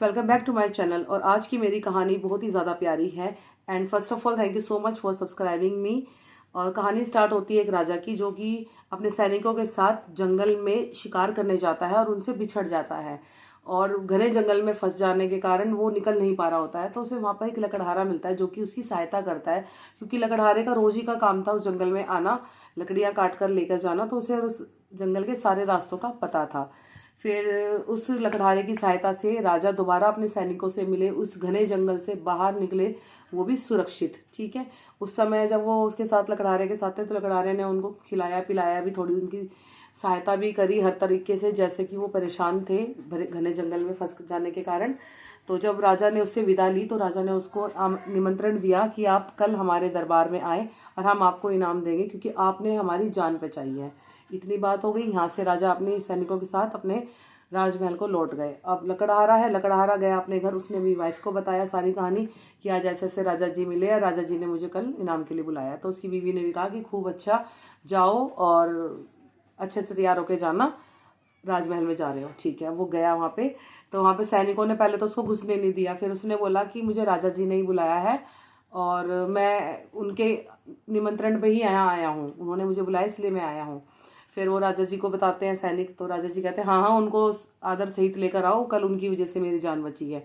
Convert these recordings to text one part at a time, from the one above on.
Friends, welcome back to my channel. और आज की मेरी कहानी बहुत ही ज़्यादा प्यारी है। And first of all thank you so much for subscribing मी। और कहानी स्टार्ट होती है एक राजा की, जो कि अपने सैनिकों के साथ जंगल में शिकार करने जाता है और उनसे बिछड़ जाता है। और घने जंगल में फंस जाने के कारण वो निकल नहीं पा रहा होता है, तो उसे वहाँ पर एक लकड़हारा मिलता है जो कि उसकी सहायता करता है, क्योंकि लकड़हारे का रोज ही का काम था उस जंगल में आना, लकड़ियाँ काट कर लेकर जाना। तो उसे उस जंगल के सारे रास्तों का पता था। फिर उस लकड़हारे की सहायता से राजा दोबारा अपने सैनिकों से मिले, उस घने जंगल से बाहर निकले, वो भी सुरक्षित। ठीक है। उस समय जब वो उसके साथ लकड़हारे के साथ थे, तो लकड़हारे ने उनको खिलाया पिलाया भी, थोड़ी उनकी सहायता भी करी हर तरीके से, जैसे कि वो परेशान थे घने जंगल में फंस जाने के कारण। तो जब राजा ने उससे विदा ली, तो राजा ने उसको निमंत्रण दिया कि आप कल हमारे दरबार में आए और हम आपको इनाम देंगे, क्योंकि आपने हमारी जान बचाई है। इतनी बात हो गई। यहाँ से राजा अपने सैनिकों के साथ अपने राजमहल को लौट गए। अब लकड़हारा है, लकड़हारा गया अपने घर। उसने अपनी वाइफ को बताया सारी कहानी कि आज ऐसे ऐसे राजा जी मिले और राजा जी ने मुझे कल इनाम के लिए बुलाया। तो उसकी बीवी ने भी कहा कि खूब अच्छा, जाओ और अच्छे से तैयार होके जाना, राजमहल में जा रहे हो। ठीक है। वो गया वहाँ पे। तो वहाँ पे सैनिकों ने पहले तो उसको घुसने नहीं दिया। फिर उसने बोला कि मुझे राजा जी ने ही बुलाया है और मैं उनके निमंत्रण पे ही यहाँ आया हूँ, उन्होंने मुझे बुलाया इसलिए मैं आया हूँ। फिर वो राजा जी को बताते हैं सैनिक। तो राजा जी कहते हैं हाँ हाँ, उनको आदर सहित लेकर आओ, कल उनकी वजह से मेरी जान बची है।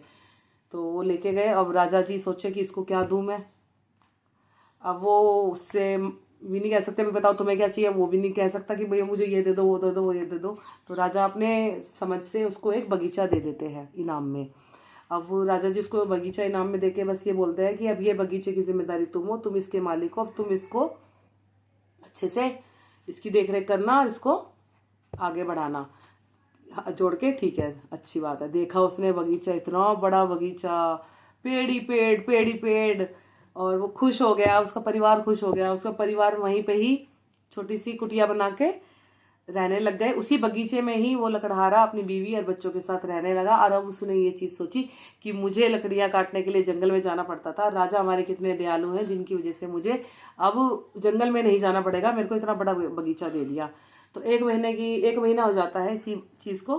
तो वो लेके गए। अब राजा जी सोचे कि इसको क्या दूं मैं। अब वो उससे भी नहीं कह सकते मैं बताओ तुम्हें क्या चाहिए, वो भी नहीं कह सकता कि भैया मुझे ये दे दो, वो दे दो, वो ये दे दो। तो राजा अपने समझ से उसको एक बगीचा दे देते हैं इनाम में। अब वो राजा जी उसको बगीचा इनाम में देके बस ये बोलते हैं कि अब ये बगीचे की जिम्मेदारी तुम हो, तुम इसके मालिक हो, अब तुम इसको अच्छे से इसकी देख रेख करना और इसको आगे बढ़ाना। जोड़ के ठीक है, अच्छी बात है। देखा उसने बगीचा, इतना बड़ा बगीचा, पेड़ ही पेड़, पेड़ ही पेड़। और वो खुश हो गया, उसका परिवार खुश हो गया। उसका परिवार वहीं पे ही छोटी सी कुटिया बना के रहने लग गए। उसी बगीचे में ही वो लकड़हारा अपनी बीवी और बच्चों के साथ रहने लगा। और अब उसने ये चीज़ सोची कि मुझे लकड़ियाँ काटने के लिए जंगल में जाना पड़ता था, राजा हमारे कितने दयालु हैं जिनकी वजह से मुझे अब जंगल में नहीं जाना पड़ेगा, मेरे को इतना बड़ा बगीचा दे दिया। तो एक महीना हो जाता है इसी चीज़ को।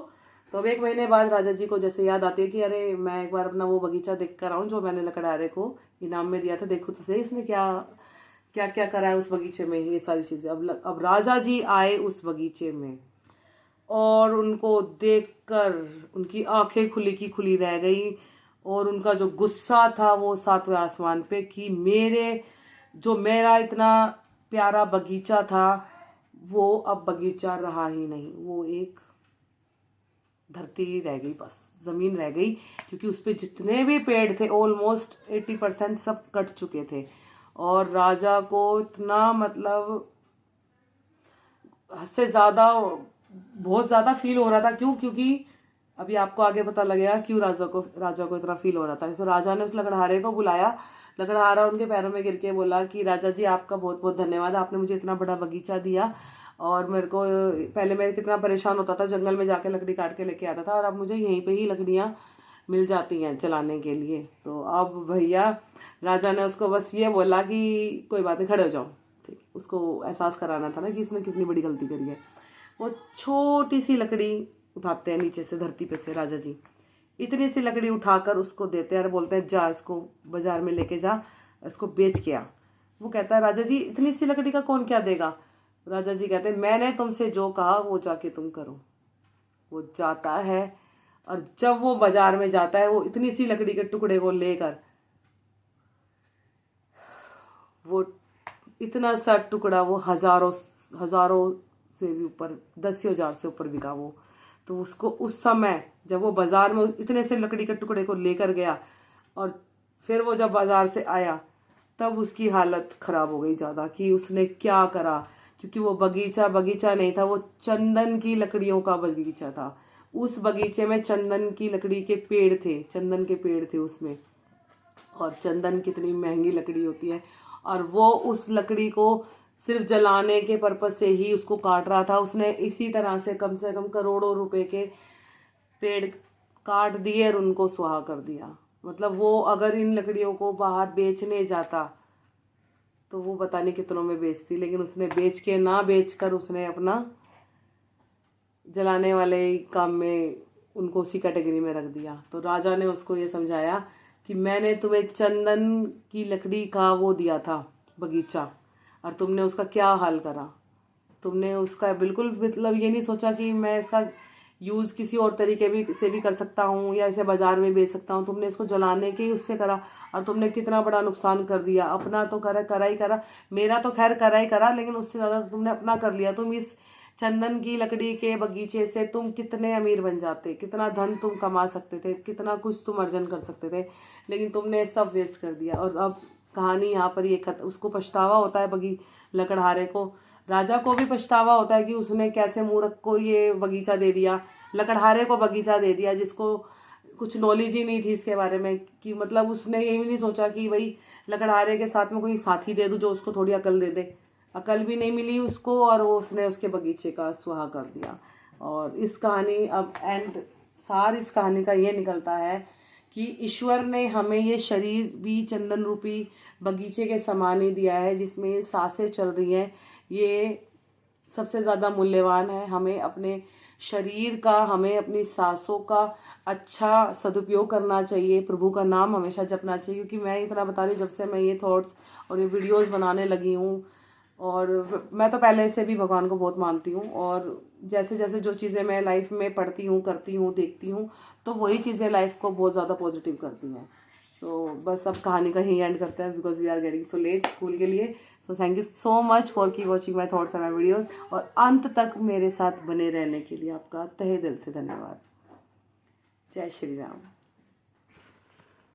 तो अब एक महीने बाद राजा जी को जैसे याद आती है कि अरे मैं एक बार अपना वो बगीचा देख कर आऊँ जो मैंने लकड़हारे को इनाम में दिया था, देखो तो सही इसने क्या क्या क्या करा है उस बगीचे में, ये सारी चीज़ें। अब राजा जी आए उस बगीचे में और उनको देखकर उनकी आंखें खुली की खुली रह गई। और उनका जो गुस्सा था वो सातवें आसमान पे, कि मेरा इतना प्यारा बगीचा था वो अब बगीचा रहा ही नहीं, वो एक धरती ही रह गई, बस जमीन रह गई। क्योंकि उस पर जितने भी पेड़ थे ऑलमोस्ट 80% सब कट चुके थे। और राजा को इतना मतलब हद से ज़्यादा, बहुत ज़्यादा फील हो रहा था। क्यों? क्योंकि अभी आपको आगे पता लगेगा क्यों राजा को इतना फील हो रहा था। तो राजा ने उस लकड़हारे को बुलाया। लकड़हारा उनके पैरों में गिर के बोला कि राजा जी आपका बहुत बहुत धन्यवाद, आपने मुझे इतना बड़ा बगीचा दिया। और मेरे को पहले मैं कितना परेशान होता था, जंगल में जाके लकड़ी काट के लेके आता था, और अब मुझे यहीं पे ही लकड़ियाँ मिल जाती हैं जलाने के लिए। तो अब भैया राजा ने उसको बस ये बोला कि कोई बात नहीं, खड़े हो जाओ। ठीक, उसको एहसास कराना था ना कि उसने कितनी बड़ी गलती करी है। वो छोटी सी लकड़ी उठाते हैं नीचे से, धरती पे से राजा जी, इतनी सी लकड़ी उठाकर उसको देते हैं और बोलते हैं जा इसको बाजार में लेके जा, इसको बेच के आ। वो कहता है राजा जी इतनी सी लकड़ी का कौन क्या देगा। राजा जी कहते हैं मैंने तुमसे जो कहा वो जाके तुम करो। वो जाता है और जब वो बाजार में जाता है, वो इतनी सी लकड़ी के टुकड़े को लेकर, वो इतना सा टुकड़ा, वो हजारों हजारों से भी ऊपर, 10,000 से ऊपर बिका वो। तो उसको उस समय जब वो बाजार में इतने से लकड़ी के टुकड़े को लेकर गया और फिर वो जब बाजार से आया, तब उसकी हालत खराब हो गई ज़्यादा कि उसने क्या करा। क्योंकि वो बगीचा बगीचा नहीं था, वो चंदन की लकड़ियों का बगीचा था। उस बगीचे में चंदन की लकड़ी के पेड़ थे, चंदन के पेड़ थे उसमें। और चंदन कितनी महंगी लकड़ी होती है, और वो उस लकड़ी को सिर्फ जलाने के पर्पज से ही उसको काट रहा था। उसने इसी तरह से कम करोड़ों रुपए के पेड़ काट दिए और उनको सुहा कर दिया। मतलब वो अगर इन लकड़ियों को बाहर बेचने जाता तो वो पता नहीं कितनों में बेचती, लेकिन उसने बेच के ना बेच कर उसने अपना जलाने वाले काम में उनको उसी कैटेगरी में रख दिया। तो राजा ने उसको ये समझाया कि मैंने तुम्हें चंदन की लकड़ी का वो दिया था बगीचा, और तुमने उसका क्या हाल करा। तुमने उसका बिल्कुल मतलब ये नहीं सोचा कि मैं इसका यूज़ किसी और तरीके से भी कर सकता हूँ या इसे बाज़ार में बेच सकता हूँ। तुमने इसको जलाने के ही उससे करा, और तुमने कितना बड़ा नुकसान कर दिया। अपना तो करा ही करा, मेरा तो खैर करा ही करा, लेकिन उससे ज़्यादा तुमने अपना कर लिया। तुम इस चंदन की लकड़ी के बगीचे से तुम कितने अमीर बन जाते, कितना धन तुम कमा सकते थे, कितना कुछ तुम अर्जन कर सकते थे, लेकिन तुमने सब वेस्ट कर दिया। और अब कहानी यहाँ पर ये उसको पछतावा होता है लकड़हारे को। राजा को भी पछतावा होता है कि उसने कैसे मूर्ख को ये बगीचा दे दिया, लकड़हारे को बगीचा दे दिया, जिसको कुछ नॉलेज ही नहीं थी इसके बारे में। कि मतलब उसने ये भी नहीं सोचा कि भाई लकड़हारे के साथ में कोई साथी दे दूँ जो उसको थोड़ी अकल दे दे। अकल भी नहीं मिली उसको, और वो उसने उसके बगीचे का सुहा कर दिया। और इस कहानी अब सार इस कहानी का ये निकलता है कि ईश्वर ने हमें ये शरीर भी चंदन रूपी बगीचे के समान ही दिया है, जिसमें सांसें चल रही हैं। ये सबसे ज़्यादा मूल्यवान है। हमें अपने शरीर का, हमें अपनी सांसों का अच्छा सदुपयोग करना चाहिए। प्रभु का नाम हमेशा जपना चाहिए। क्योंकि मैं इतना बता रही हूँ, जब से मैं ये थॉट्स और ये वीडियोस बनाने लगी हूँ, और मैं तो पहले से भी भगवान को बहुत मानती हूँ, और जैसे जैसे जो चीज़ें मैं लाइफ में पढ़ती हूँ, करती हूँ, देखती हूँ, तो वही चीज़ें लाइफ को बहुत ज़्यादा पॉजिटिव करती हैं। सो बस अब कहानी का ही एंड करते हैं, because we are getting so late school के लिए। So thank you so much for की watching my thoughts and my videos, और अंत तक मेरे साथ बने रहने के लिए आपका तहे दिल से धन्यवाद। जय श्री राम।